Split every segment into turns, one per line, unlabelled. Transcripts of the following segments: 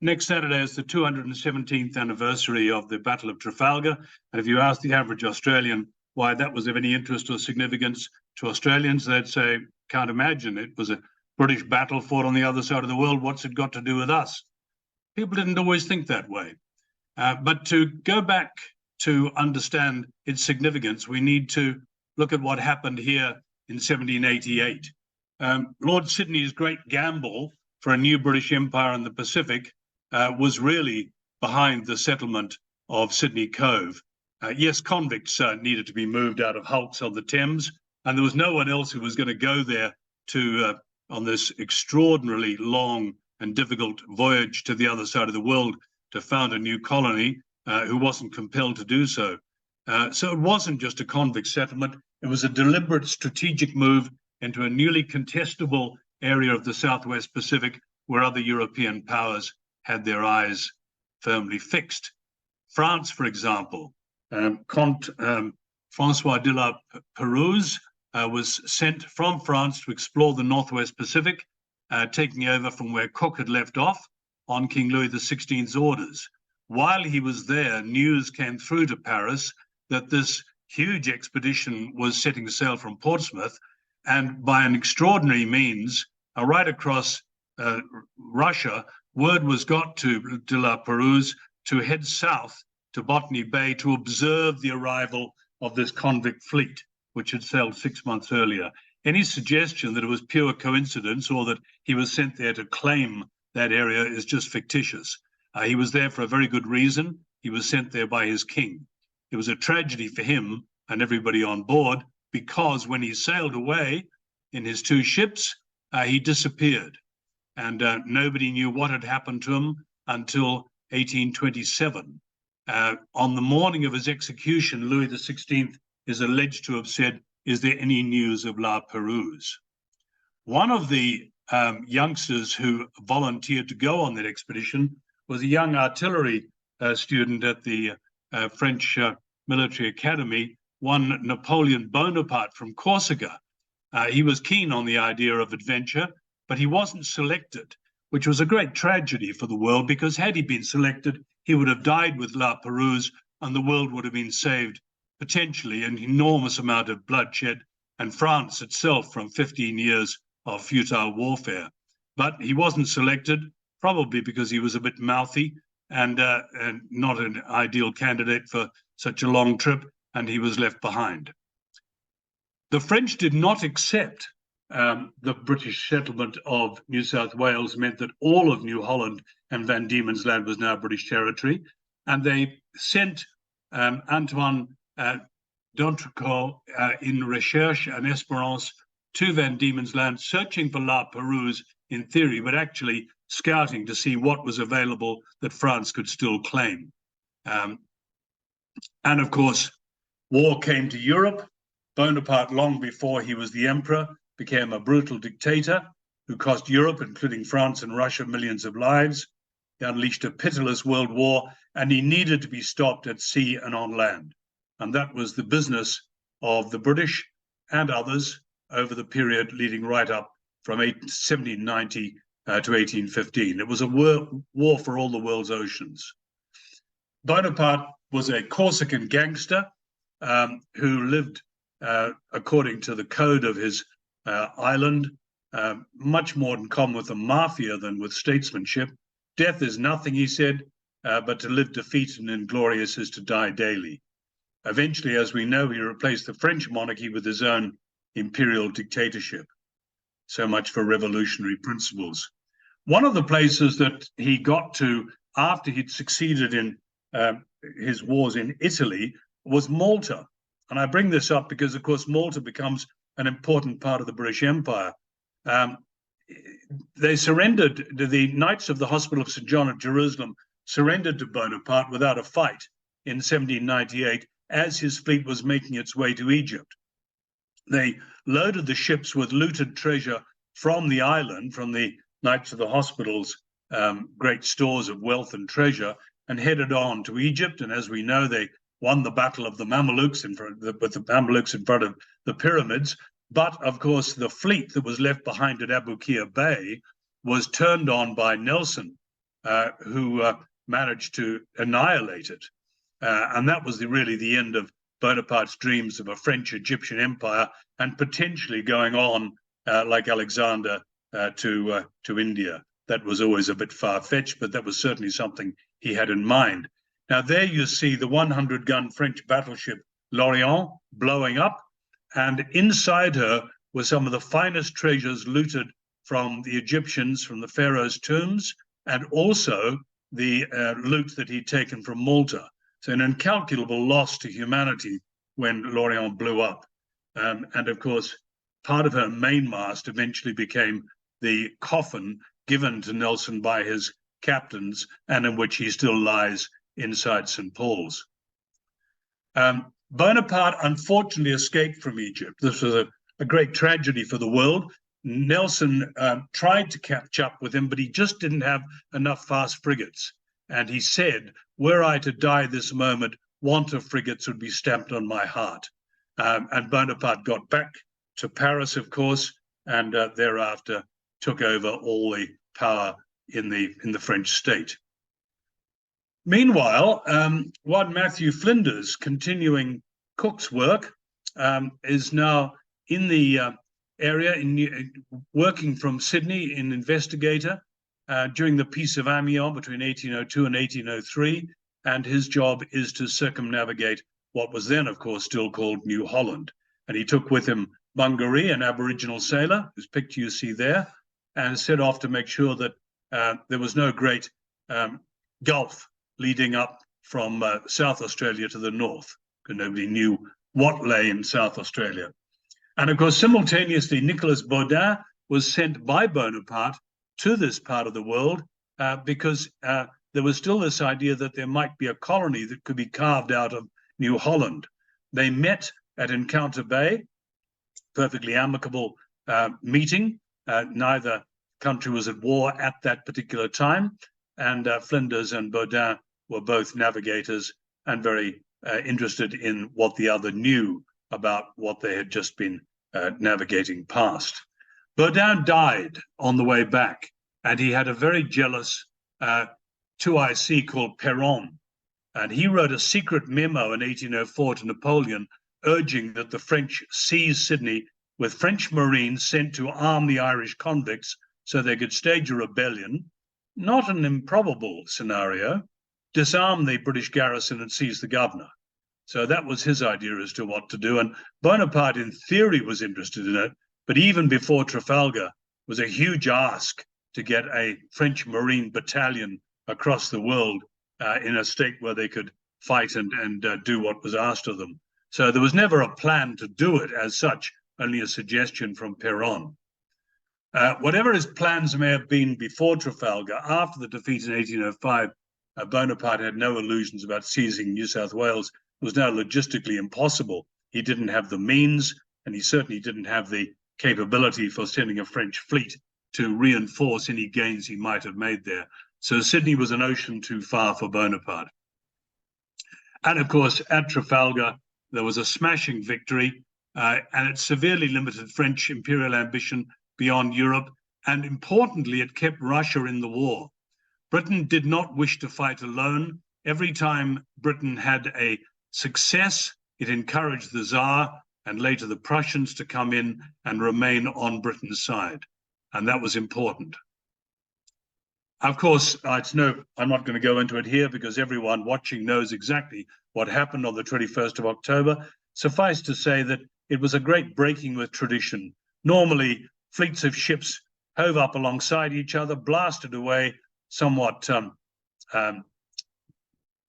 Next Saturday is the 217th anniversary of the Battle of Trafalgar. And if you ask the average Australian why that was of any interest or significance to Australians, they'd say, can't imagine. It was a British battle fought on the other side of the world. What's it got to do with us? People didn't always think that way. But to go back to understand its significance, we need to look at what happened here in 1788. Lord Sydney's great gamble for a new British Empire in the Pacific was really behind the settlement of Sydney Cove. Yes, convicts needed to be moved out of hulks on the Thames, and there was no one else who was going to go there to on this extraordinarily long and difficult voyage to the other side of the world to found a new colony who wasn't compelled to do so. So it wasn't just a convict settlement. It was a deliberate strategic move into a newly contestable area of the Southwest Pacific where other European powers had their eyes firmly fixed. France, for example, Comte Francois de la Pérouse was sent from France to explore the Northwest Pacific, taking over from where Cook had left off on King Louis XVI's orders. While he was there, news came through to Paris that this huge expedition was setting sail from Portsmouth, and by an extraordinary means, right across Russia, word was got to de la Pérouse to head south to Botany Bay to observe the arrival of this convict fleet, which had sailed 6 months earlier. Any suggestion that it was pure coincidence or that he was sent there to claim that area is just fictitious. He was there for a very good reason. He was sent there by his king. It was a tragedy for him and everybody on board, because when he sailed away in his two ships, he disappeared. And nobody knew what had happened to him until 1827. On the morning of his execution, Louis XVI is alleged to have said, "Is there any news of La Pérouse?" One of the youngsters who volunteered to go on that expedition was a young artillery student at the French military academy, one Napoleon Bonaparte from Corsica. He was keen on the idea of adventure, but he wasn't selected, which was a great tragedy for the world, because had he been selected, he would have died with La Pérouse and the world would have been saved potentially an enormous amount of bloodshed, and France itself from 15 years of futile warfare. But he wasn't selected, probably because he was a bit mouthy and not an ideal candidate for such a long trip, and he was left behind. The French did not accept the British settlement of New South Wales, meant that all of New Holland and Van Diemen's Land was now British territory, and they sent Antoine d'Entrecourt in Recherche and Espérance to Van Diemen's Land, searching for La Pérouse in theory, but actually scouting to see what was available that France could still claim. And of course, war came to Europe. Bonaparte, long before he was the emperor, became a brutal dictator who cost Europe, including France and Russia, millions of lives. He unleashed a pitiless world war, and he needed to be stopped at sea and on land. And that was the business of the British and others over the period leading right up from 1790 to 1815. It was a war for all the world's oceans. Bonaparte was a Corsican gangster who lived according to the code of his island, much more in common with the mafia than with statesmanship. Death is nothing, he said, but to live defeated and inglorious is to die daily. Eventually, as we know, he replaced the French monarchy with his own imperial dictatorship. So much for revolutionary principles. One of the places that he got to after he'd succeeded in his wars in Italy was Malta. And I bring this up because, of course, Malta becomes an important part of the British Empire. They surrendered, the Knights of the Hospital of St. John at Jerusalem surrendered to Bonaparte without a fight in 1798 as his fleet was making its way to Egypt. They loaded the ships with looted treasure from the island, from the Knights of the Hospital's great stores of wealth and treasure, and headed on to Egypt. And as we know, they won the battle of the Mamelukes with the Mamelukes in front of the pyramids. But of course, the fleet that was left behind at Abu Qir Bay was turned on by Nelson who managed to annihilate it. And that was really the end of Bonaparte's dreams of a French-Egyptian empire, and potentially going on like Alexander to India. That was always a bit far-fetched, but that was certainly something he had in mind. Now there you see the 100-gun French battleship L'Orient blowing up, and inside her were some of the finest treasures looted from the Egyptians, from the pharaoh's tombs, and also the loot that he'd taken from Malta. So an incalculable loss to humanity when L'Orient blew up. And of course, part of her mainmast eventually became the coffin given to Nelson by his captains, and in which he still lies inside St. Paul's. Bonaparte unfortunately escaped from Egypt. This was a great tragedy for the world. Nelson tried to catch up with him, but he just didn't have enough fast frigates. And he said, were I to die this moment, want of frigates would be stamped on my heart. And Bonaparte got back to Paris, of course, and thereafter took over all the power in the French state. Meanwhile, one Matthew Flinders, continuing Cook's work, is now in the area, working from Sydney in Investigator during the Peace of Amiens between 1802 and 1803, and his job is to circumnavigate what was then, of course, still called New Holland. And he took with him Bungaree, an Aboriginal sailor, whose picture you see there, and set off to make sure that there was no great gulf leading up from South Australia to the north, because nobody knew what lay in South Australia. And of course, simultaneously, Nicolas Baudin was sent by Bonaparte to this part of the world because there was still this idea that there might be a colony that could be carved out of New Holland. They met at Encounter Bay, perfectly amicable meeting. Neither country was at war at that particular time, and Flinders and Baudin were both navigators and very interested in what the other knew about what they had just been navigating past. Baudin died on the way back, and he had a very jealous 2IC called Perron, and he wrote a secret memo in 1804 to Napoleon urging that the French seize Sydney with French Marines sent to arm the Irish convicts so they could stage a rebellion, not an improbable scenario, disarm the British garrison and seize the governor. So that was his idea as to what to do. And Bonaparte, in theory, was interested in it, but even before Trafalgar, was a huge ask to get a French Marine battalion across the world in a state where they could fight and do what was asked of them. So there was never a plan to do it as such, only a suggestion from Perron. Whatever his plans may have been before Trafalgar, after the defeat in 1805, Bonaparte had no illusions about seizing New South Wales. It was now logistically impossible. He didn't have the means, and he certainly didn't have the capability for sending a French fleet to reinforce any gains he might have made there. So Sydney was an ocean too far for Bonaparte. And of course, at Trafalgar, there was a smashing victory, and it severely limited French imperial ambition beyond Europe. And importantly, it kept Russia in the war. Britain did not wish to fight alone. Every time Britain had a success, it encouraged the Tsar and later the Prussians to come in and remain on Britain's side. And that was important. Of course, I'm not going to go into it here because everyone watching knows exactly what happened on the 21st of October. Suffice to say that it was a great breaking with tradition. Normally, fleets of ships hove up alongside each other, blasted away somewhat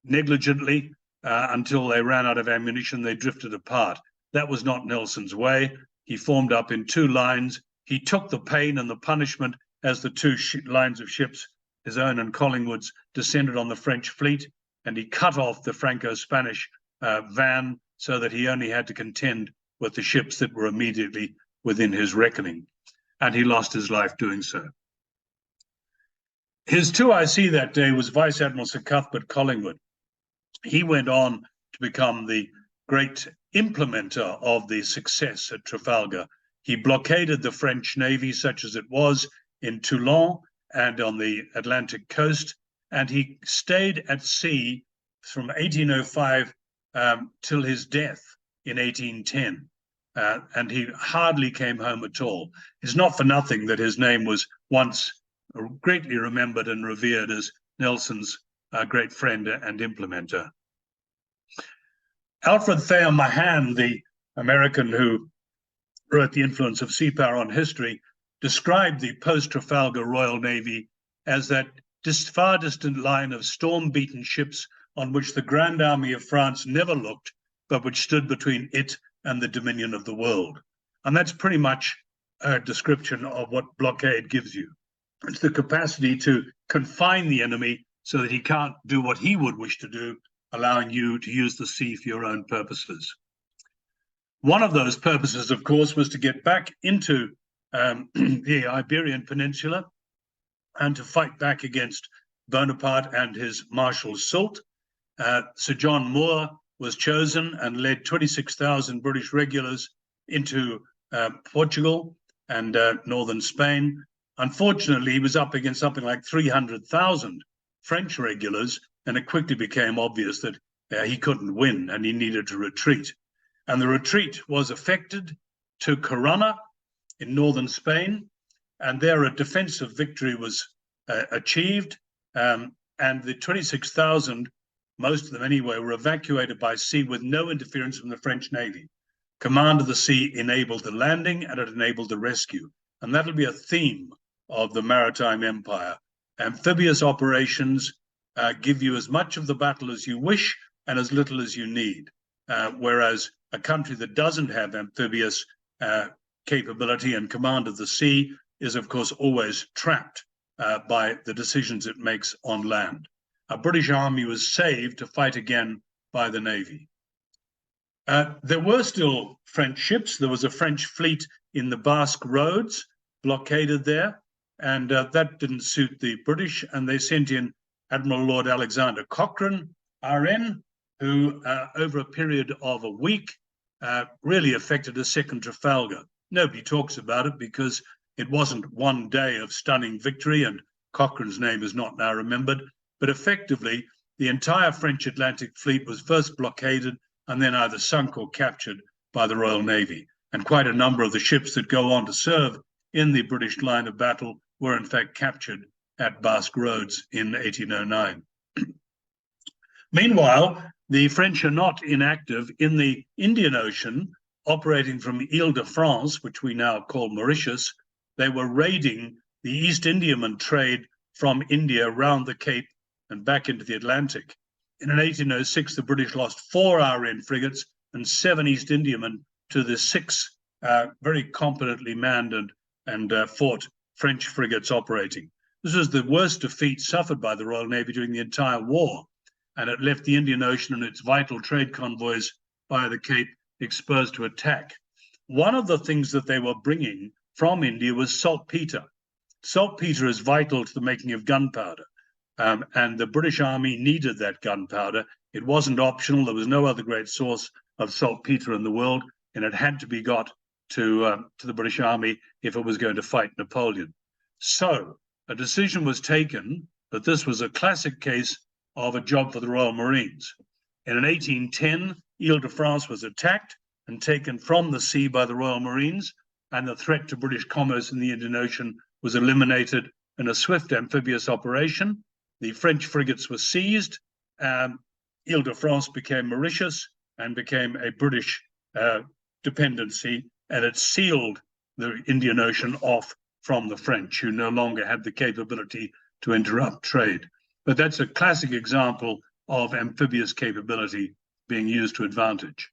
negligently until they ran out of ammunition. They drifted apart. That was not Nelson's way. He formed up in two lines. He took the pain and the punishment as the two lines of ships, his own and Collingwood's, descended on the French fleet, and he cut off the Franco-Spanish van so that he only had to contend with the ships that were immediately within his reckoning. And he lost his life doing so. His 2IC that day was Vice Admiral Sir Cuthbert Collingwood. He went on to become the great implementer of the success at Trafalgar. He blockaded the French Navy, such as it was, in Toulon, and on the Atlantic coast, and he stayed at sea from 1805 till his death in 1810. And he hardly came home at all. It's not for nothing that his name was once greatly remembered and revered as Nelson's great friend and implementer. Alfred Thayer Mahan, the American who wrote The Influence of Sea Power on History, described the post-Trafalgar Royal Navy as that far distant line of storm-beaten ships on which the Grand Army of France never looked, but which stood between it and the dominion of the world. And that's pretty much a description of what blockade gives you. It's the capacity to confine the enemy so that he can't do what he would wish to do, allowing you to use the sea for your own purposes. One of those purposes, of course, was to get back into the Iberian Peninsula and to fight back against Bonaparte and his Marshal Soult. Sir John Moore was chosen and led 26,000 British regulars into Portugal and northern Spain. Unfortunately, he was up against something like 300,000 French regulars, and it quickly became obvious that he couldn't win and he needed to retreat. And the retreat was effected to Corunna in northern Spain, and there a defensive victory was achieved, and the 26,000, most of them anyway, were evacuated by sea with no interference from the French Navy. Command of the sea enabled the landing and it enabled the rescue. And that'll be a theme of the Maritime Empire. Amphibious operations give you as much of the battle as you wish and as little as you need. Whereas a country that doesn't have amphibious capability and command of the sea is, of course, always trapped by the decisions it makes on land. A British army was saved to fight again by the Navy. There were still French ships. There was a French fleet in the Basque Roads, blockaded there, and that didn't suit the British, and they sent in Admiral Lord Alexander Cochrane, RN, who over a period of a week really effected a second Trafalgar. Nobody talks about it because it wasn't one day of stunning victory, and Cochrane's name is not now remembered, but effectively the entire French Atlantic fleet was first blockaded and then either sunk or captured by the Royal Navy. And quite a number of the ships that go on to serve in the British line of battle were in fact captured at Basque Roads in 1809. Meanwhile, the French are not inactive in the Indian Ocean, operating from Ile-de-France, which we now call Mauritius. They were raiding the East Indiaman trade from India around the Cape and back into the Atlantic. In 1806, the British lost 4 RN frigates and 7 East Indiamen to the 6 very competently manned and fought French frigates operating. This was the worst defeat suffered by the Royal Navy during the entire war, and it left the Indian Ocean and its vital trade convoys via the Cape exposed to attack. One of the things that they were bringing from India was saltpeter. Saltpeter is vital to the making of gunpowder, and the British Army needed that gunpowder. It wasn't optional. There was no other great source of saltpeter in the world, and it had to be got to the British Army if it was going to fight Napoleon. So a decision was taken that this was a classic case of a job for the Royal Marines. And in 1810, Ile-de-France was attacked and taken from the sea by the Royal Marines, and the threat to British commerce in the Indian Ocean was eliminated in a swift amphibious operation. The French frigates were seized, Ile-de-France became Mauritius and became a British dependency, and it sealed the Indian Ocean off from the French, who no longer had the capability to interrupt trade. But that's a classic example of amphibious capability being used to advantage.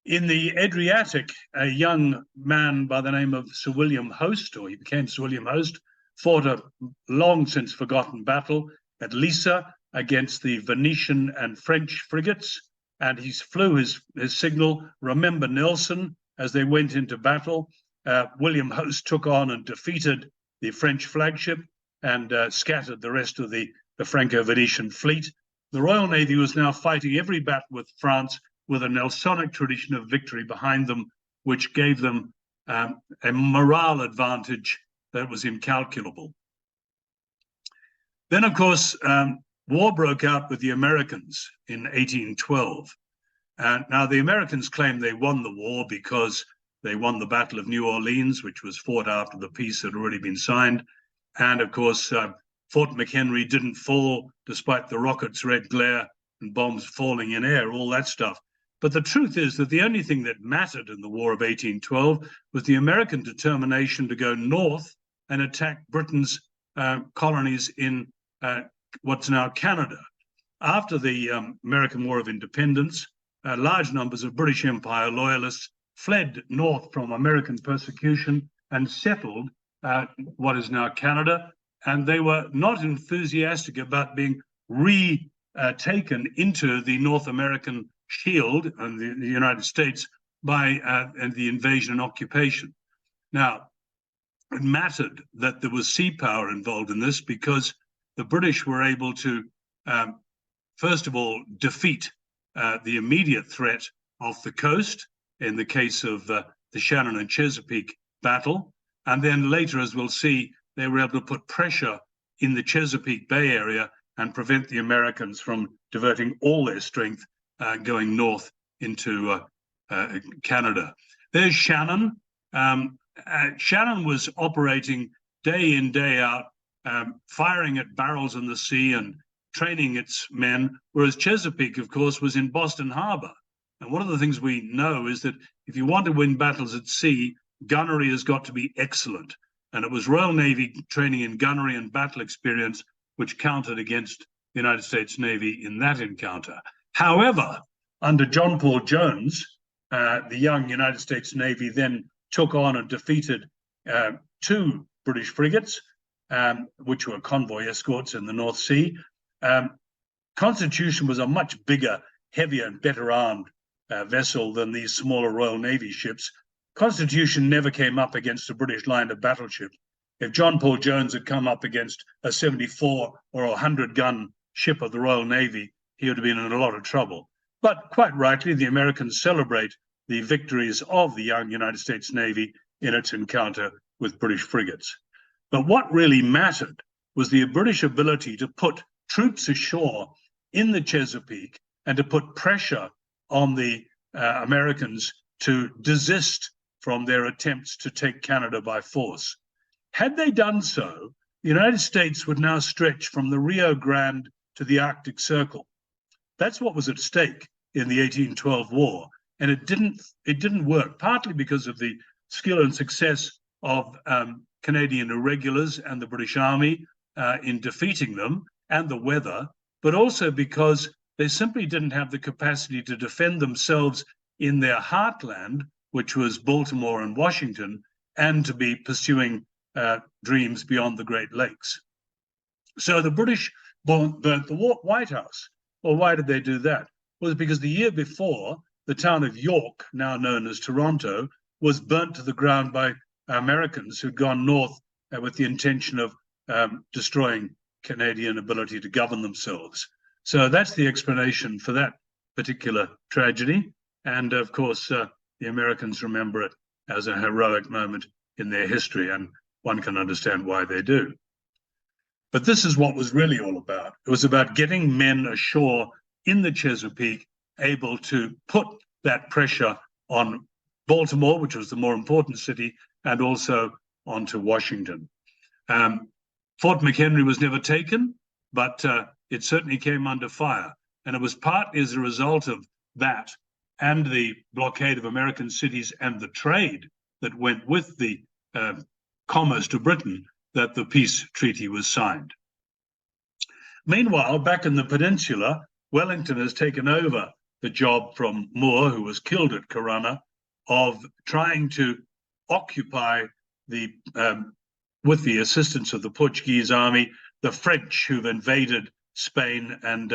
In the Adriatic, a young man by the name of Sir William Hoste, or he became Sir William Hoste, fought a long since forgotten battle at Lissa against the Venetian and French frigates, and he flew his signal, "Remember Nelson," as they went into battle. William Hoste took on and defeated the French flagship and scattered the rest of the Franco-Venetian fleet. The Royal Navy was now fighting every battle with France with a Nelsonic tradition of victory behind them, which gave them a morale advantage that was incalculable. Then, of course, war broke out with the Americans in 1812. Now, the Americans claim they won the war because they won the Battle of New Orleans, which was fought after the peace had already been signed. And of course, Fort McHenry didn't fall despite the rockets' red glare and bombs falling in air, all that stuff. But the truth is that the only thing that mattered in the War of 1812 was the American determination to go north and attack Britain's colonies in what's now Canada. After the American War of Independence, large numbers of British Empire loyalists fled north from American persecution and settled what is now Canada. And they were not enthusiastic about being retaken into the North American shield and the United States by the invasion and occupation. Now, it mattered that there was sea power involved in this because the British were able to, first of all, defeat the immediate threat off the coast in the case of the Shannon and Chesapeake battle. And then later, as we'll see, they were able to put pressure in the Chesapeake Bay area and prevent the Americans from diverting all their strength going north into Canada. There's Shannon. Shannon was operating day in, day out, firing at barrels in the sea and training its men, whereas Chesapeake, of course, was in Boston Harbor. And one of the things we know is that if you want to win battles at sea, gunnery has got to be excellent. And it was Royal Navy training in gunnery and battle experience which counted against the United States Navy in that encounter. However, under John Paul Jones, the young United States Navy then took on and defeated 2 British frigates, which were convoy escorts in the North Sea. Constitution was a much bigger, heavier, and better armed vessel than these smaller Royal Navy ships. Constitution never came up against a British line of battleship. If John Paul Jones had come up against a 74 or 100 gun ship of the Royal Navy, he would have been in a lot of trouble. But quite rightly, the Americans celebrate the victories of the young United States Navy in its encounter with British frigates. But what really mattered was the British ability to put troops ashore in the Chesapeake and to put pressure on the Americans to desist from their attempts to take Canada by force. Had they done so, the United States would now stretch from the Rio Grande to the Arctic Circle. That's what was at stake in the 1812 war. And it didn't work, partly because of the skill and success of Canadian irregulars and the British Army in defeating them, and the weather, but also because they simply didn't have the capacity to defend themselves in their heartland, which was Baltimore and Washington, and to be pursuing dreams beyond the Great Lakes. So the British burnt the White House. Well, why did they do that? Well, because the year before, the town of York, now known as Toronto, was burnt to the ground by Americans who'd gone north with the intention of destroying Canadian ability to govern themselves. So that's the explanation for that particular tragedy. And of course, the Americans remember it as a heroic moment in their history, and one can understand why they do. But this is what was really all about. It was about getting men ashore in the Chesapeake, able to put that pressure on Baltimore, which was the more important city, and also onto Washington. Fort McHenry was never taken, but it certainly came under fire. And it was partly as a result of that and the blockade of American cities and the trade that went with the commerce to Britain that the peace treaty was signed. Meanwhile, back in the peninsula, Wellington has taken over the job from Moore, who was killed at Corunna, of trying to occupy the, with the assistance of the Portuguese army, the French who've invaded Spain and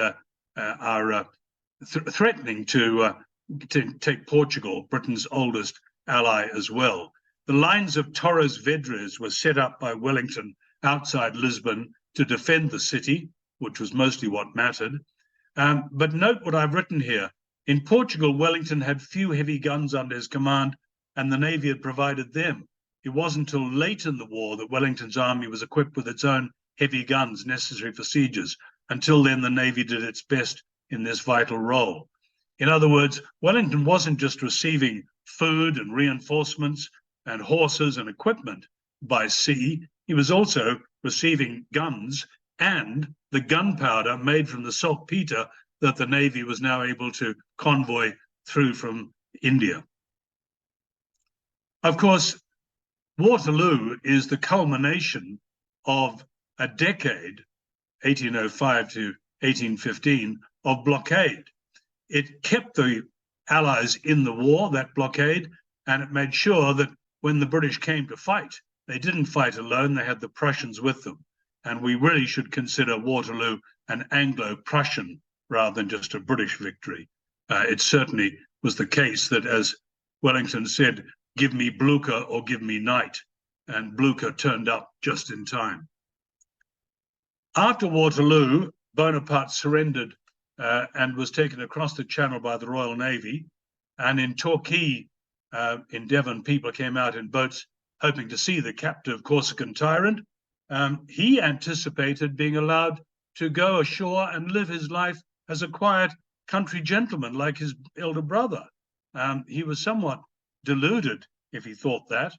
are threatening to take Portugal, Britain's oldest ally, as well. The lines of Torres Vedras were set up by Wellington outside Lisbon to defend the city, which was mostly what mattered. But note what I've written here. In Portugal, Wellington had few heavy guns under his command, and the Navy had provided them. It wasn't until late in the war that Wellington's army was equipped with its own heavy guns necessary for sieges. Until then, the Navy did its best in this vital role. In other words, Wellington wasn't just receiving food and reinforcements and horses and equipment by sea, he was also receiving guns and the gunpowder made from the saltpeter that the Navy was now able to convoy through from India. Of course, Waterloo is the culmination of a decade, 1805 to 1815, of blockade. It kept the Allies in the war, that blockade, and it made sure that when the British came to fight, they didn't fight alone, they had the Prussians with them. And we really should consider Waterloo an Anglo-Prussian rather than just a British victory. It certainly was the case that, as Wellington said, give me Blucher or give me night, and Blucher turned up just in time. After Waterloo, Bonaparte surrendered and was taken across the Channel by the Royal Navy. And in Torquay, in Devon, people came out in boats hoping to see the captive Corsican tyrant. He anticipated being allowed to go ashore and live his life as a quiet country gentleman like his elder brother. He was somewhat deluded if he thought that,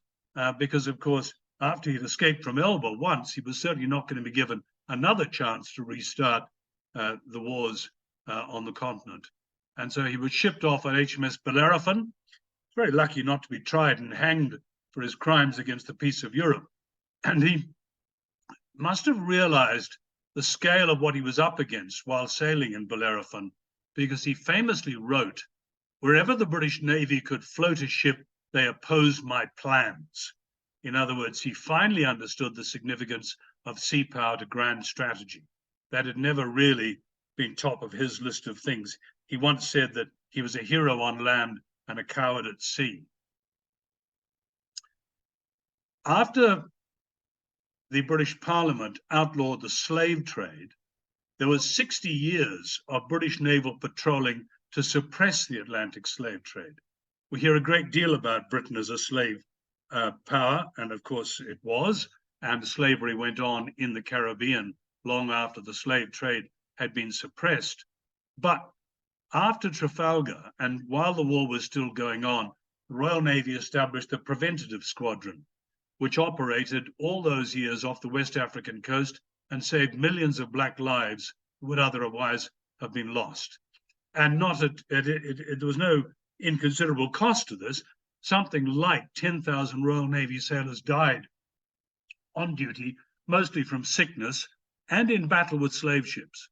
because, of course, after he'd escaped from Elba once, he was certainly not going to be given another chance to restart the wars on the continent. And so he was shipped off on HMS Bellerophon, very lucky not to be tried and hanged for his crimes against the peace of Europe. And he must have realized the scale of what he was up against while sailing in Bellerophon, because he famously wrote, "Wherever the British Navy could float a ship, they opposed my plans." In other words, he finally understood the significance of sea power to grand strategy. That had never really been top of his list of things. He once said that he was a hero on land and a coward at sea. After the British Parliament outlawed the slave trade, there was 60 years of British naval patrolling to suppress the Atlantic slave trade. We hear a great deal about Britain as a slave power, and of course it was, and slavery went on in the Caribbean long after the slave trade had been suppressed. But after Trafalgar, and while the war was still going on, the Royal Navy established the Preventative Squadron, which operated all those years off the West African coast and saved millions of black lives who would otherwise have been lost. And there was no inconsiderable cost to this. Something like 10,000 Royal Navy sailors died on duty, mostly from sickness and in battle with slave ships.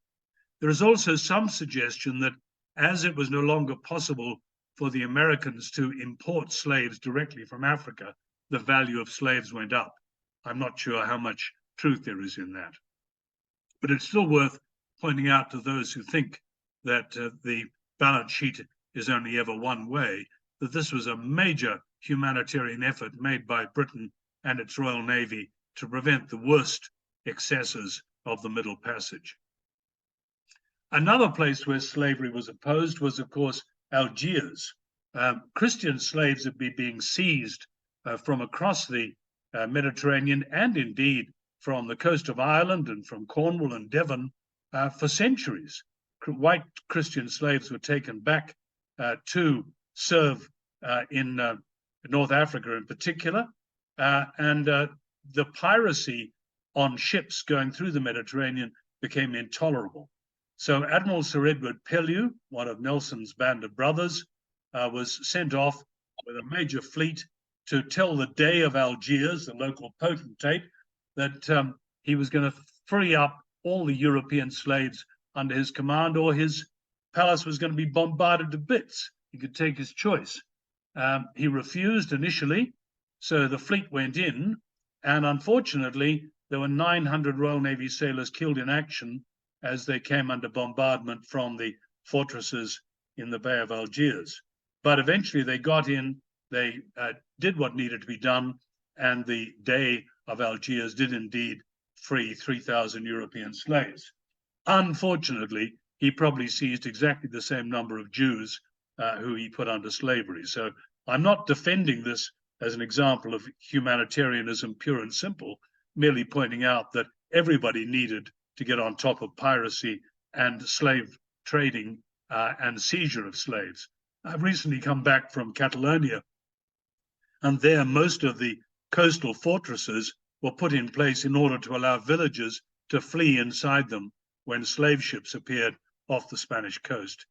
There is also some suggestion that as it was no longer possible for the Americans to import slaves directly from Africa, the value of slaves went up. I'm not sure how much truth there is in that. But it's still worth pointing out to those who think that the balance sheet is only ever one way, that this was a major humanitarian effort made by Britain and its Royal Navy to prevent the worst excesses of the Middle Passage. Another place where slavery was opposed was, of course, Algiers. Christian slaves had been being seized from across the Mediterranean and indeed from the coast of Ireland and from Cornwall and Devon for centuries. White Christian slaves were taken back to serve in North Africa in particular, and the piracy on ships going through the Mediterranean became intolerable. So Admiral Sir Edward Pellew, one of Nelson's band of brothers, was sent off with a major fleet to tell the Dey of Algiers, the local potentate, that he was going to free up all the European slaves under his command, or his palace was going to be bombarded to bits. He could take his choice. He refused initially, so the fleet went in, and unfortunately, there were 900 Royal Navy sailors killed in action as they came under bombardment from the fortresses in the Bay of Algiers. But eventually they got in, they did what needed to be done, and the Dey of Algiers did indeed free 3,000 European slaves. Unfortunately, he probably seized exactly the same number of Jews who he put under slavery. So I'm not defending this as an example of humanitarianism pure and simple, merely pointing out that everybody needed to get on top of piracy and slave trading and seizure of slaves. I've recently come back from Catalonia, and there most of the coastal fortresses were put in place in order to allow villagers to flee inside them when slave ships appeared off the Spanish coast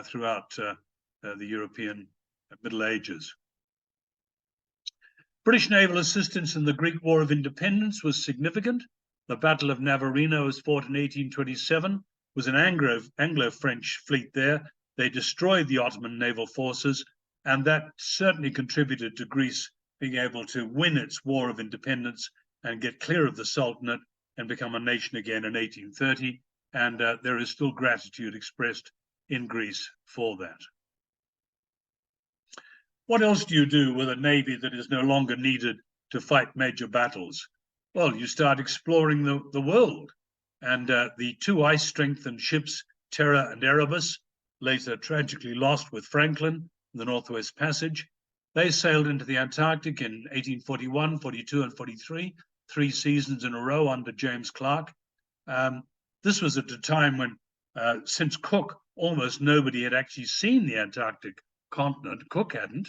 throughout the European Middle Ages. British naval assistance in the Greek War of Independence was significant. The Battle of Navarino was fought in 1827, was an Anglo-French fleet there. They destroyed the Ottoman naval forces, and that certainly contributed to Greece being able to win its War of Independence and get clear of the Sultanate and become a nation again in 1830. And there is still gratitude expressed in Greece for that. What else do you do with a navy that is no longer needed to fight major battles? Well, you start exploring the world. And the two ice-strengthened ships, Terror and Erebus, later tragically lost with Franklin in the Northwest Passage, they sailed into the Antarctic in 1841, 42, and 43, 3 seasons in a row under James Clark. This was at a time when, since Cook, almost nobody had actually seen the Antarctic continent. Cook hadn't,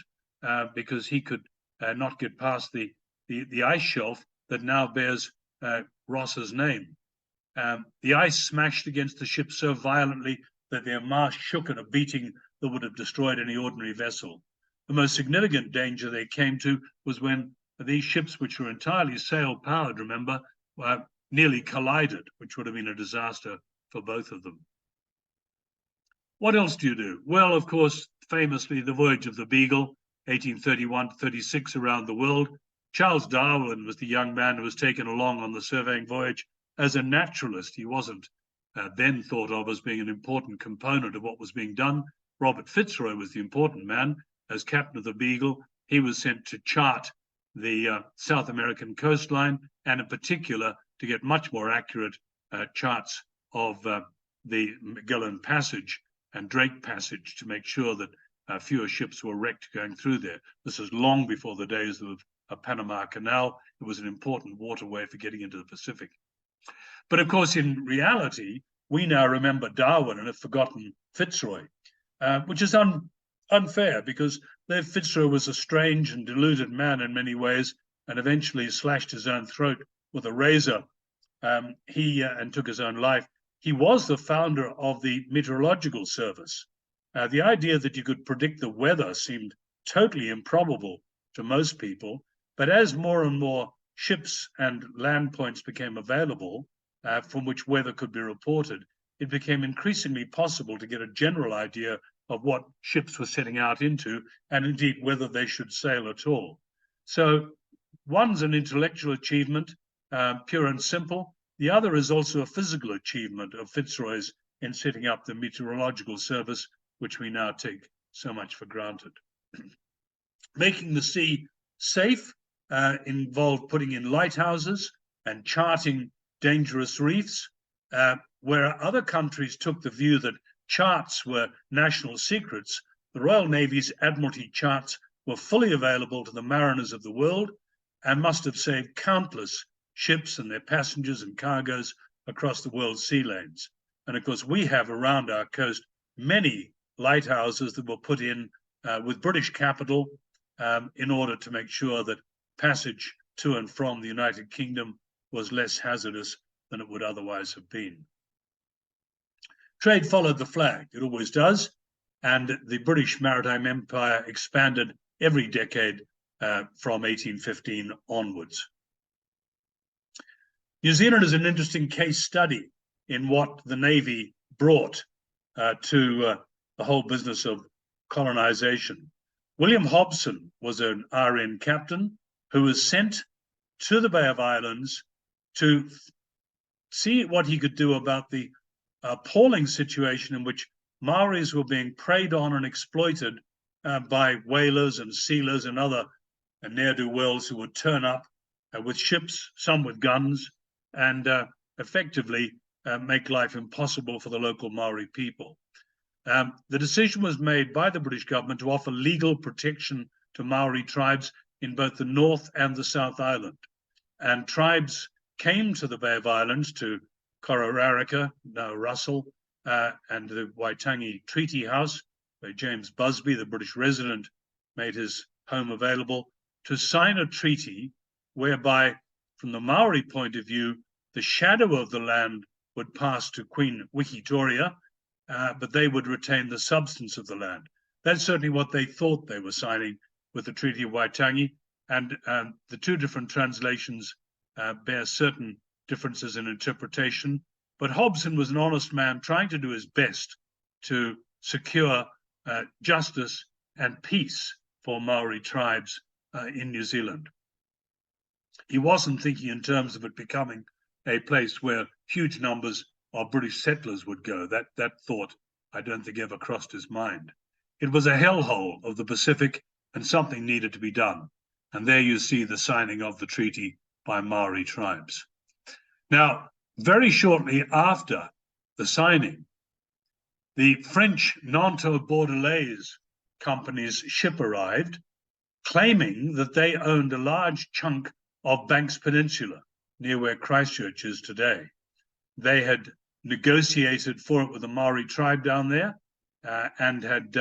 because he could not get past the ice shelf that now bears Ross's name. The ice smashed against the ship so violently that their mast shook at a beating that would have destroyed any ordinary vessel. The most significant danger they came to was when these ships, which were entirely sail-powered, remember, nearly collided, which would have been a disaster for both of them. What else do you do? Well, of course, famously, the voyage of the Beagle, 1831 to 36 around the world. Charles Darwin was the young man who was taken along on the surveying voyage as a naturalist. He wasn't then thought of as being an important component of what was being done. Robert Fitzroy was the important man. As captain of the Beagle, he was sent to chart the South American coastline, and in particular to get much more accurate charts of the Magellan Passage and Drake Passage to make sure that fewer ships were wrecked going through there. This was long before the days of a Panama Canal. It was an important waterway for getting into the Pacific. But of course, in reality, we now remember Darwin and have forgotten Fitzroy, which is unfair, because though Fitzroy was a strange and deluded man in many ways and eventually slashed his own throat with a razor and took his own life, he was the founder of the Meteorological Service. The idea that you could predict the weather seemed totally improbable to most people, but as more and more ships and land points became available from which weather could be reported, it became increasingly possible to get a general idea of what ships were setting out into, and indeed whether they should sail at all. So one's an intellectual achievement, pure and simple. The other is also a physical achievement of Fitzroy's in setting up the Meteorological Service, which we now take so much for granted. Making the sea safe involved putting in lighthouses and charting dangerous reefs, where other countries took the view that charts were national secrets. The Royal Navy's Admiralty charts were fully available to the mariners of the world and must have saved countless ships and their passengers and cargoes across the world's sea lanes. And of course, we have around our coast many lighthouses that were put in with British capital in order to make sure that passage to and from the United Kingdom was less hazardous than it would otherwise have been. Trade followed the flag, it always does, and the British Maritime Empire expanded every decade from 1815 onwards. New Zealand is an interesting case study in what the Navy brought to the whole business of colonization. William Hobson was an RN captain who was sent to the Bay of Islands to see what he could do about the appalling situation in which Maoris were being preyed on and exploited by whalers and sealers and other ne'er-do-wells who would turn up with ships, some with guns, and effectively make life impossible for the local Maori people. The decision was made by the British government to offer legal protection to Maori tribes in both the North and the South Island. And tribes came to the Bay of Islands, to Kororareka, now Russell, and the Waitangi Treaty House, where James Busby, the British resident, made his home available, to sign a treaty whereby, from the Maori point of view, the shadow of the land would pass to Queen Wikitoria, but they would retain the substance of the land. That's certainly what they thought they were signing with the Treaty of Waitangi, and the two different translations bear certain differences in interpretation. But Hobson was an honest man trying to do his best to secure justice and peace for Maori tribes in New Zealand. He wasn't thinking in terms of it becoming a place where huge numbers of British settlers would go. That thought, I don't think, ever crossed his mind. It was a hellhole of the Pacific, and something needed to be done. And there you see the signing of the treaty by Maori tribes. Now, very shortly after the signing, the French Nantes-Bordelais Company's ship arrived, claiming that they owned a large chunk of Banks Peninsula, near where Christchurch is today. They had negotiated for it with the Maori tribe down there and had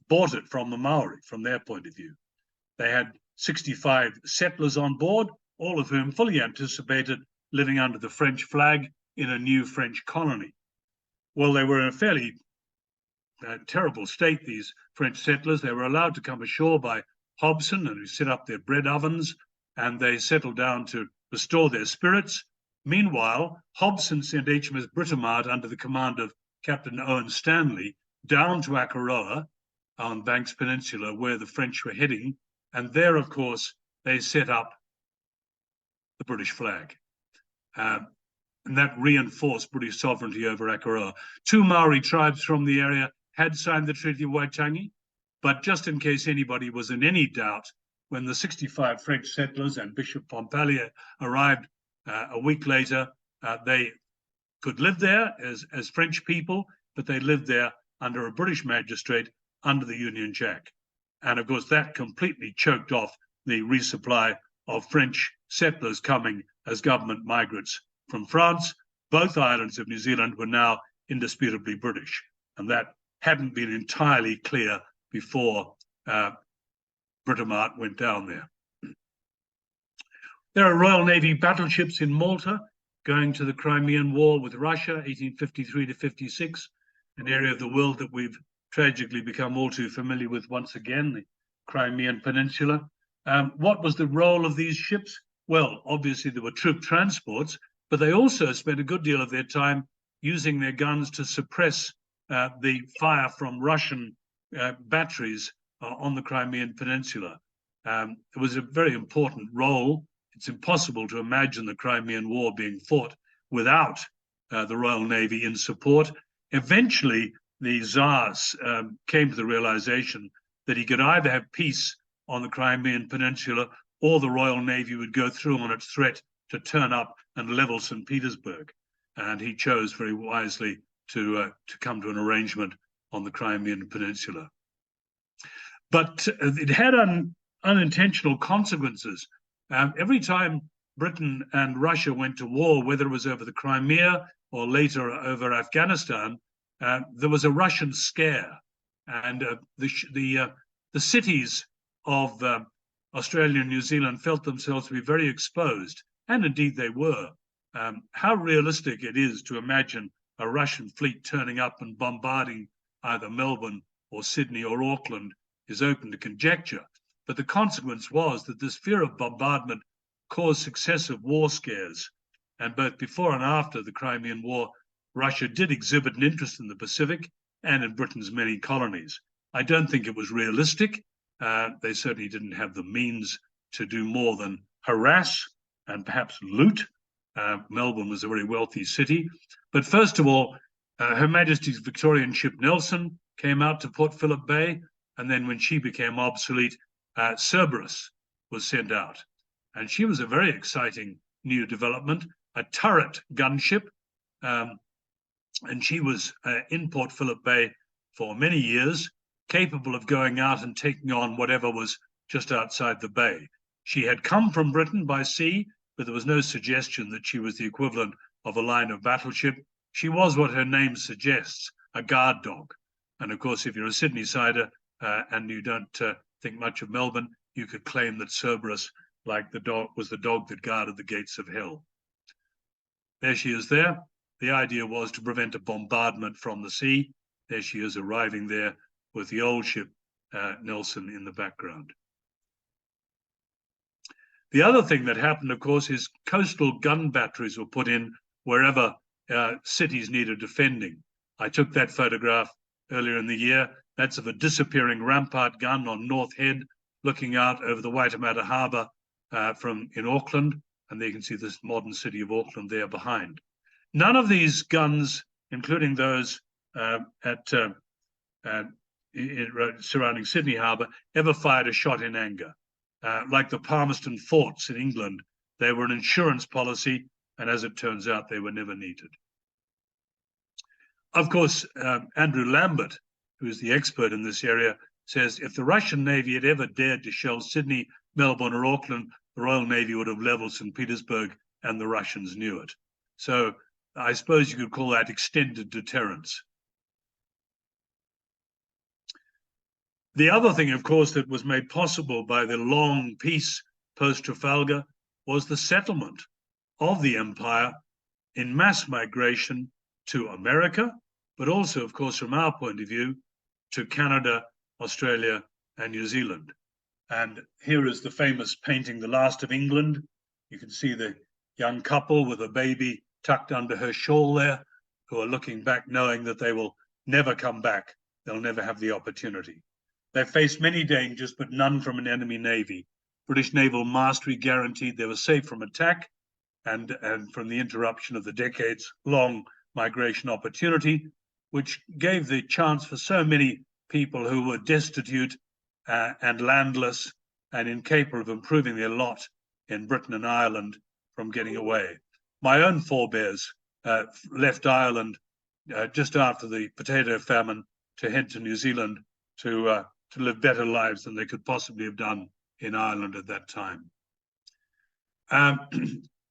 bought it from the Maori, from their point of view. They had 65 settlers on board, all of whom fully anticipated living under the French flag in a new French colony. Well, they were in a fairly terrible state, these French settlers. They were allowed to come ashore by Hobson, and who set up their bread ovens, and they settled down to restore their spirits. Meanwhile, Hobson sent HMS Britomart under the command of Captain Owen Stanley down to Akaroa on Banks Peninsula, where the French were heading, and there, of course, they set up the British flag. And that reinforced British sovereignty over Akaroa. Two Maori tribes from the area had signed the Treaty of Waitangi, but just in case anybody was in any doubt, when the 65 French settlers and Bishop Pompallier arrived a week later, they could live there as French people, but they lived there under a British magistrate under the Union Jack. And of course, that completely choked off the resupply of French settlers coming as government migrants from France. Both islands of New Zealand were now indisputably British, and that hadn't been entirely clear before Britomart went down there. There are Royal Navy battleships in Malta going to the Crimean War with Russia, 1853 to 56, an area of the world that we've tragically become all too familiar with once again, the Crimean Peninsula. What was the role of these ships? Well, obviously there were troop transports, but they also spent a good deal of their time using their guns to suppress the fire from Russian batteries on the Crimean Peninsula. It was a very important role. It's impossible to imagine the Crimean War being fought without the Royal Navy in support. Eventually, the Tsars came to the realization that he could either have peace on the Crimean Peninsula or the Royal Navy would go through on its threat to turn up and level St. Petersburg. And he chose very wisely to come to an arrangement on the Crimean Peninsula. But it had unintentional consequences. Every time Britain and Russia went to war, whether it was over the Crimea or later over Afghanistan, there was a Russian scare. And the cities of Australia and New Zealand felt themselves to be very exposed, and indeed they were. How realistic it is to imagine a Russian fleet turning up and bombarding either Melbourne or Sydney or Auckland is open to conjecture. But the consequence was that this fear of bombardment caused successive war scares. And both before and after the Crimean War, Russia did exhibit an interest in the Pacific and in Britain's many colonies. I don't think it was realistic. They certainly didn't have the means to do more than harass and perhaps loot. Melbourne was a very wealthy city. But first of all, Her Majesty's Victorian ship Nelson came out to Port Phillip Bay. And then when she became obsolete, Cerberus was sent out. And she was a very exciting new development, a turret gunship. And she was in Port Phillip Bay for many years, capable of going out and taking on whatever was just outside the bay. She had come from Britain by sea but there was no suggestion that she was the equivalent of a line of battleship. She was what her name suggests, a guard dog. And of course, if you're a Sydney-sider and you don't think much of Melbourne, you could claim that Cerberus, like the dog, was the dog that guarded the gates of hell. There she is there. The idea was to prevent a bombardment from the sea. There she is arriving there with the old ship Nelson in the background. The other thing that happened, of course, is coastal gun batteries were put in wherever cities needed defending. I took that photograph earlier in the year. That's of a disappearing rampart gun on North Head, looking out over the Waitemata Harbour in Auckland. And there you can see this modern city of Auckland there behind. None of these guns, including those surrounding Sydney Harbour, ever fired a shot in anger. Like the Palmerston forts in England, they were an insurance policy, and as it turns out, they were never needed. Of course, Andrew Lambert, who is the expert in this area, says if the Russian Navy had ever dared to shell Sydney, Melbourne, or Auckland, the Royal Navy would have leveled St. Petersburg, and the Russians knew it. So I suppose you could call that extended deterrence. The other thing, of course, that was made possible by the long peace post-Trafalgar was the settlement of the empire in mass migration to America, but also, of course, from our point of view, to Canada, Australia, and New Zealand. And here is the famous painting, The Last of England. You can see the young couple with a baby tucked under her shawl there, who are looking back knowing that they will never come back. They'll never have the opportunity. They faced many dangers, but none from an enemy navy. British naval mastery guaranteed they were safe from attack and from the interruption of the decades-long migration opportunity, which gave the chance for so many people who were destitute and landless and incapable of improving their lot in Britain and Ireland from getting away. My own forebears left Ireland just after the potato famine to head to New Zealand to live better lives than they could possibly have done in Ireland at that time.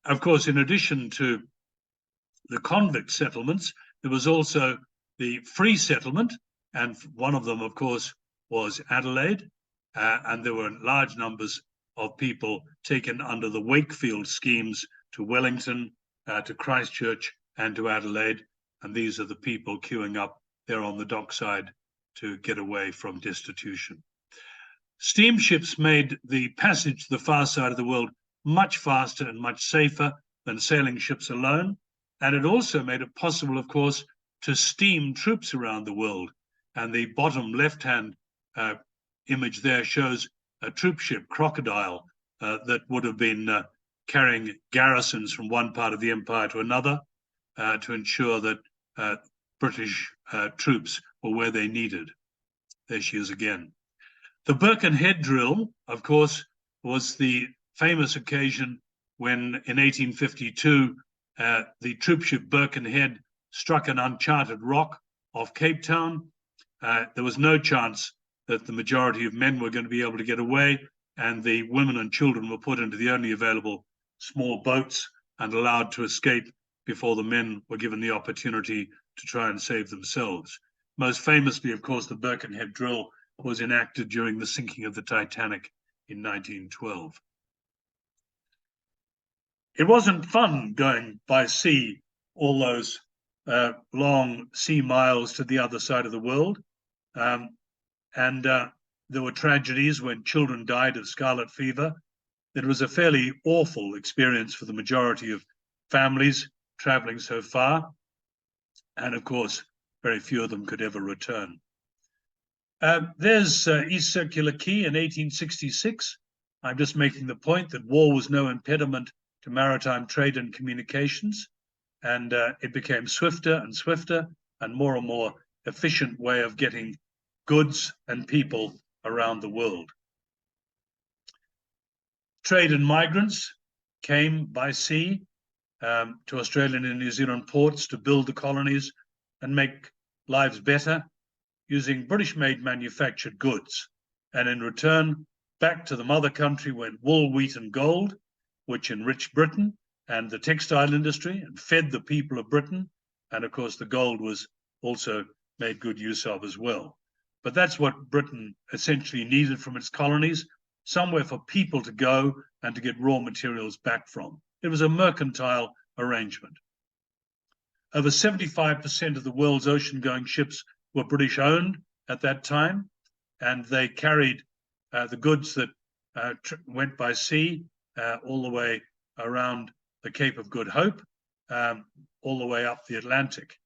Of course, in addition to the convict settlements, there was also the free settlement, and one of them, of course, was Adelaide, and there were large numbers of people taken under the Wakefield schemes to Wellington, to Christchurch, and to Adelaide, and these are the people queuing up there on the dockside to get away from destitution. Steamships made the passage to the far side of the world much faster and much safer than sailing ships alone, and it also made it possible, of course, to steam troops around the world. And the bottom left-hand image there shows a troop ship, Crocodile, that would have been carrying garrisons from one part of the empire to another to ensure that British troops were where they needed. There she is again. The Birkenhead drill, of course, was the famous occasion when in 1852 the troopship Birkenhead struck an uncharted rock off Cape Town. There was no chance that the majority of men were going to be able to get away, and the women and children were put into the only available small boats and allowed to escape before the men were given the opportunity to try and save themselves. Most famously, of course, the Birkenhead drill was enacted during the sinking of the Titanic in 1912. It wasn't fun going by sea all those long sea miles to the other side of the world. There were tragedies when children died of scarlet fever. It was a fairly awful experience for the majority of families traveling so far. And of course, very few of them could ever return. There's East Circular Quay in 1866. I'm just making the point that war was no impediment to maritime trade and communications, and it became swifter and swifter and more efficient way of getting goods and people around the world. Trade and migrants came by sea to Australian and New Zealand ports to build the colonies and make lives better using British-made manufactured goods. And in return, back to the mother country went wool, wheat, and gold. which enriched Britain and the textile industry and fed the people of Britain. And of course, the gold was also made good use of as well. But that's what Britain essentially needed from its colonies, somewhere for people to go and to get raw materials back from. It was a mercantile arrangement. Over 75% of the world's ocean-going ships were British-owned at that time, and they carried the goods that went by sea all the way around the Cape of Good Hope, all the way up the Atlantic.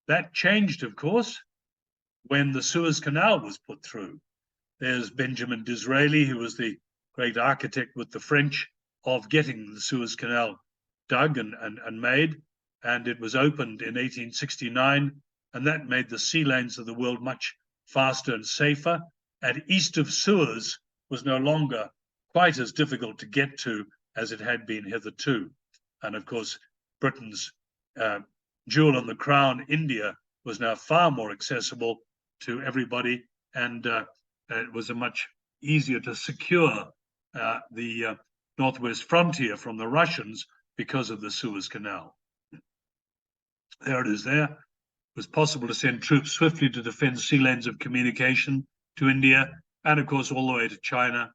That changed, of course, when the Suez Canal was put through. There's Benjamin Disraeli, who was the great architect with the French of getting the Suez Canal dug and made, and it was opened in 1869, and that made the sea lanes of the world much faster and safer. And east of Suez was no longer quite as difficult to get to as it had been hitherto. And of course, Britain's jewel on the crown, India, was now far more accessible to everybody, and it was a much easier to secure the northwest frontier from the Russians because of the Suez Canal. There it is there. It was possible to send troops swiftly to defend sea lanes of communication to India, and of course all the way to China,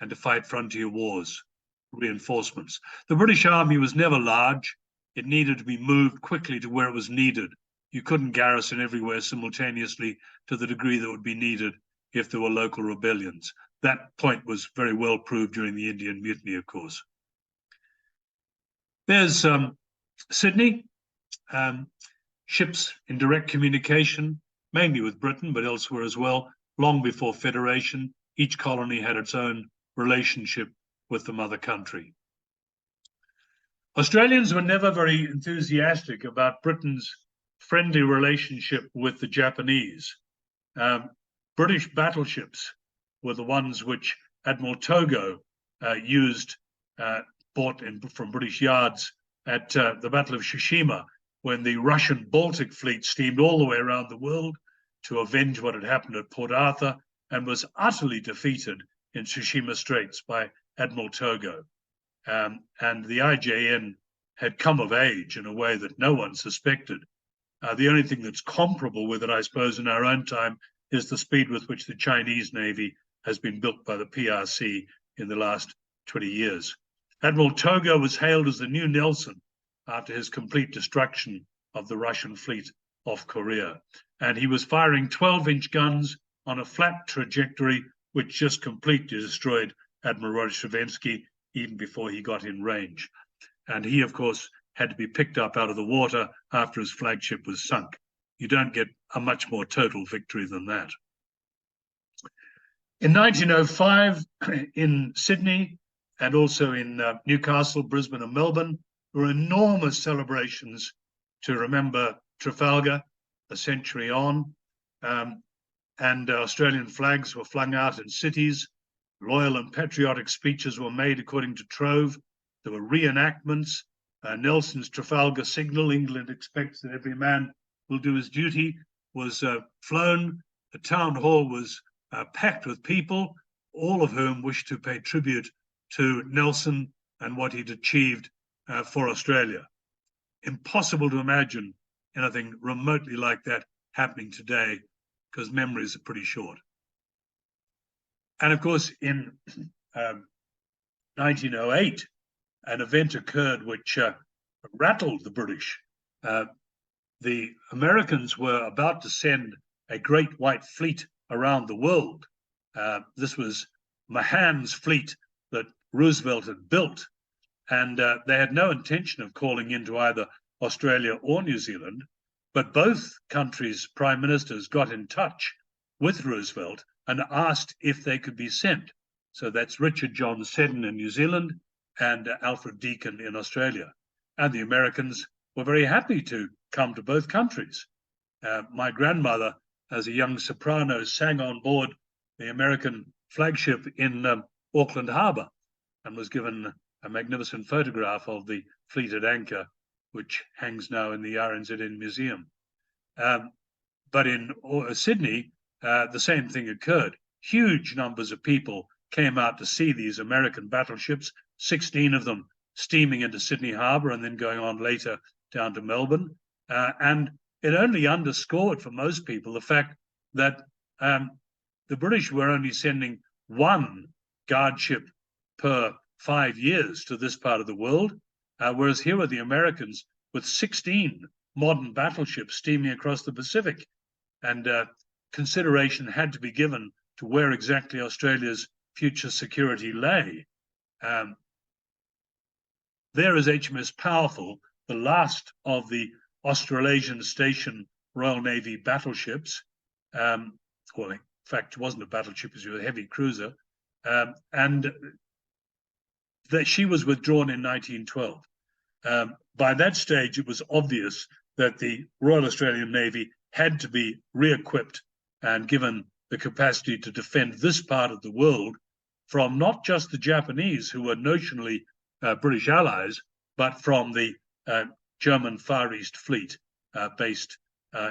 and to fight frontier wars, reinforcements. The British Army was never large. It needed to be moved quickly to where it was needed. You couldn't garrison everywhere simultaneously to the degree that would be needed if there were local rebellions. That point was very well proved during the Indian Mutiny, of course. There's Sydney, ships in direct communication, mainly with Britain, but elsewhere as well, long before Federation. Each colony had its own relationship with the mother country. Australians were never very enthusiastic about Britain's friendly relationship with the Japanese. British battleships were the ones which Admiral Togo used, bought from British yards at the Battle of Tsushima, when the Russian Baltic fleet steamed all the way around the world to avenge what had happened at Port Arthur, and was utterly defeated in Tsushima Straits by Admiral Togo. And the IJN had come of age in a way that no one suspected. The only thing that's comparable with it, I suppose, in our own time is the speed with which the Chinese Navy has been built by the PRC in the last 20 years. Admiral Togo was hailed as the new Nelson after his complete destruction of the Russian fleet off Korea. And he was firing 12-inch guns on a flat trajectory, which just completely destroyed Admiral Rozhdestvensky even before he got in range. And he, of course, had to be picked up out of the water after his flagship was sunk. You don't get a much more total victory than that. In 1905, in Sydney, and also in Newcastle, Brisbane, and Melbourne, there were enormous celebrations to remember Trafalgar a century on. And Australian flags were flung out in cities. Loyal and patriotic speeches were made according to Trove. There were reenactments. Nelson's Trafalgar signal, England expects that every man will do his duty, was flown. The town hall was packed with people, all of whom wished to pay tribute to Nelson and what he'd achieved for Australia. Impossible to imagine anything remotely like that happening today, because memories are pretty short. And of course, in 1908, an event occurred which rattled the British. The Americans were about to send a great white fleet around the world. This was Mahan's fleet that Roosevelt had built, and they had no intention of calling into either Australia or New Zealand, but both countries' prime ministers got in touch with Roosevelt and asked if they could be sent. So that's Richard John Seddon in New Zealand and Alfred Deakin in Australia. And the Americans were very happy to come to both countries. My grandmother, as a young soprano, sang on board the American flagship in Auckland Harbour and was given a magnificent photograph of the fleet at anchor, which hangs now in the RNZN Museum. But in Sydney, the same thing occurred. Huge numbers of people came out to see these American battleships, 16 of them steaming into Sydney Harbour and then going on later down to Melbourne. And it only underscored for most people the fact that the British were only sending one guard ship per 5 years to this part of the world, whereas here are the Americans with 16 modern battleships steaming across the Pacific. And consideration had to be given to where exactly Australia's future security lay. There is HMS Powerful, the last of the Australasian station Royal Navy battleships. Well, in fact, it wasn't a battleship, it was a heavy cruiser. And that she was withdrawn in 1912. By that stage, it was obvious that the Royal Australian Navy had to be re-equipped and given the capacity to defend this part of the world from not just the Japanese, who were notionally British allies, but from the German Far East Fleet based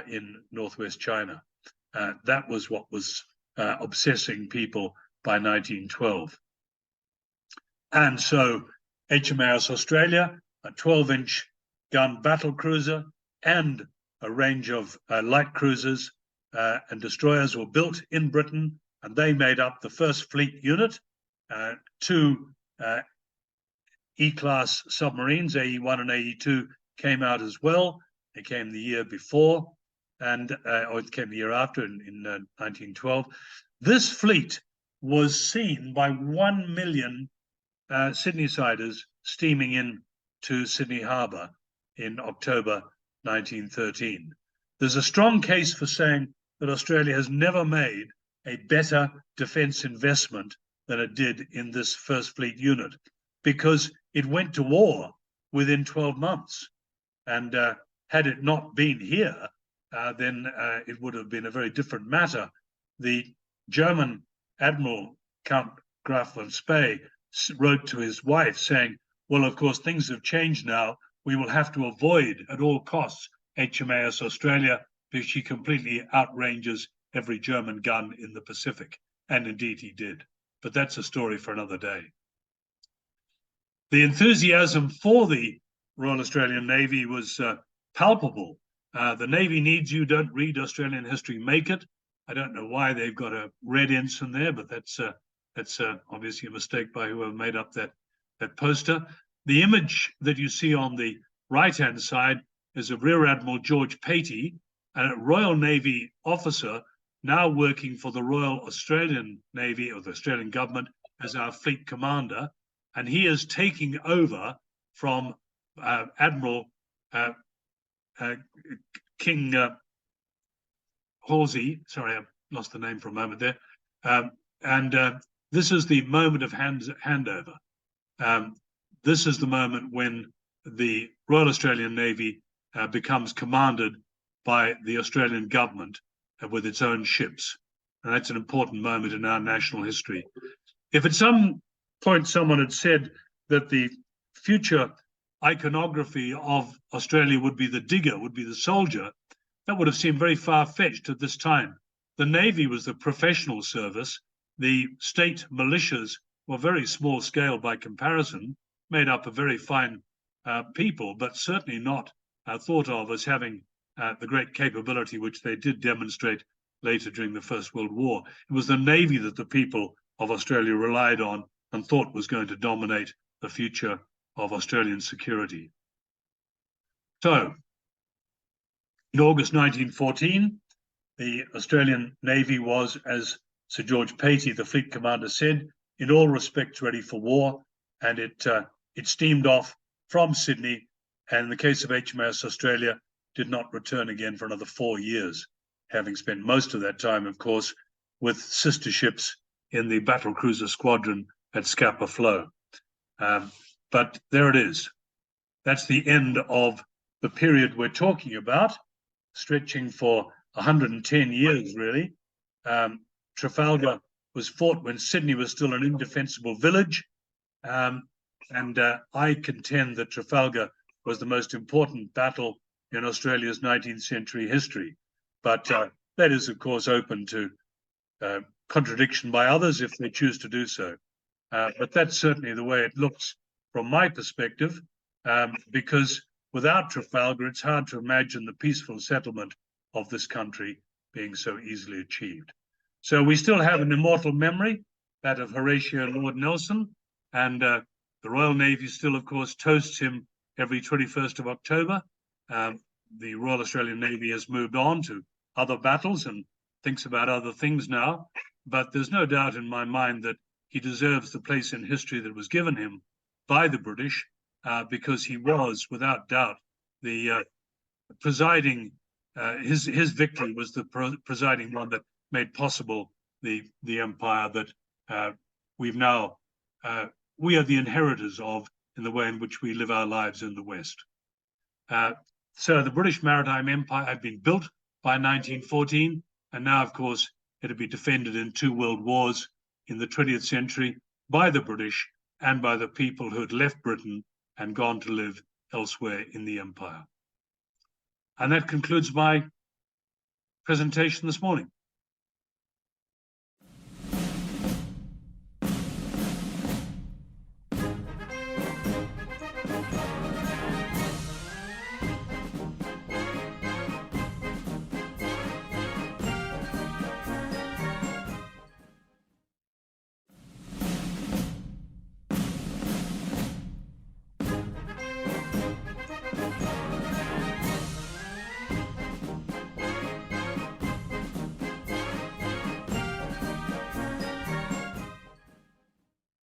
in northwest China. That was what was obsessing people by 1912. And so HMAS Australia, a 12-inch gun battle cruiser, and a range of light cruisers and destroyers were built in Britain, and they made up the first fleet unit. Two E-class submarines, AE-1 and AE-2, came out as well. They came the year before, or it came the year after in 1912. This fleet was seen by 1 million Sydney-siders steaming in to Sydney Harbour in October 1913. There's a strong case for saying that Australia has never made a better defence investment than it did in this first fleet unit, because it went to war within 12 months. And had it not been here, then it would have been a very different matter. The German Admiral Count Graf von Spee wrote to his wife saying, well, of course, things have changed now. We will have to avoid at all costs HMAS Australia, because she completely outranges every German gun in the Pacific. And indeed he did. But that's a story for another day. The enthusiasm for the Royal Australian Navy was palpable. The Navy needs you, don't read Australian history, make it. I don't know why they've got a red ensign there, but that's obviously a mistake by whoever made up that poster. The image that you see on the right-hand side is of Rear Admiral George Patey, a Royal Navy officer now working for the Royal Australian Navy, or the Australian government, as our fleet commander. And he is taking over from Admiral King Halsey. Sorry, I lost the name for a moment there. This is the moment of handover. This is the moment when the Royal Australian Navy becomes commanded by the Australian government with its own ships. And that's an important moment in our national history. If at some point someone had said that the future iconography of Australia would be the digger, would be the soldier, that would have seemed very far-fetched at this time. The Navy was the professional service. The state militias were very small scale by comparison, made up of very fine people, but certainly not thought of as having the great capability which they did demonstrate later during the First World War. It was the Navy that the people of Australia relied on and thought was going to dominate the future of Australian security. So, in August 1914, the Australian Navy was, as Sir George Patey, the fleet commander, said, in all respects ready for war, and it steamed off from Sydney, and in the case of HMAS Australia, did not return again for another 4 years, having spent most of that time, of course, with sister ships in the battlecruiser squadron at Scapa Flow. But there it is. That's the end of the period we're talking about, stretching for 110 years, really. Trafalgar was fought when Sydney was still an indefensible village. And I contend that Trafalgar was the most important battle in Australia's 19th century history. But that is, of course, open to contradiction by others if they choose to do so. But that's certainly the way it looks from my perspective, because without Trafalgar, it's hard to imagine the peaceful settlement of this country being so easily achieved. So we still have an immortal memory, that of Horatio Lord Nelson, and the Royal Navy still, of course, toasts him every 21st of October. The Royal Australian Navy has moved on to other battles and thinks about other things now, but there's no doubt in my mind that he deserves the place in history that was given him by the British, because he was, without doubt, the presiding, his victory was the presiding one that made possible the empire that we've now, we are the inheritors of in the way in which we live our lives in the West. So the British Maritime Empire had been built by 1914, and now, of course, it had been defended in 2 world wars in the 20th century by the British and by the people who had left Britain and gone to live elsewhere in the empire. And that concludes my presentation this morning.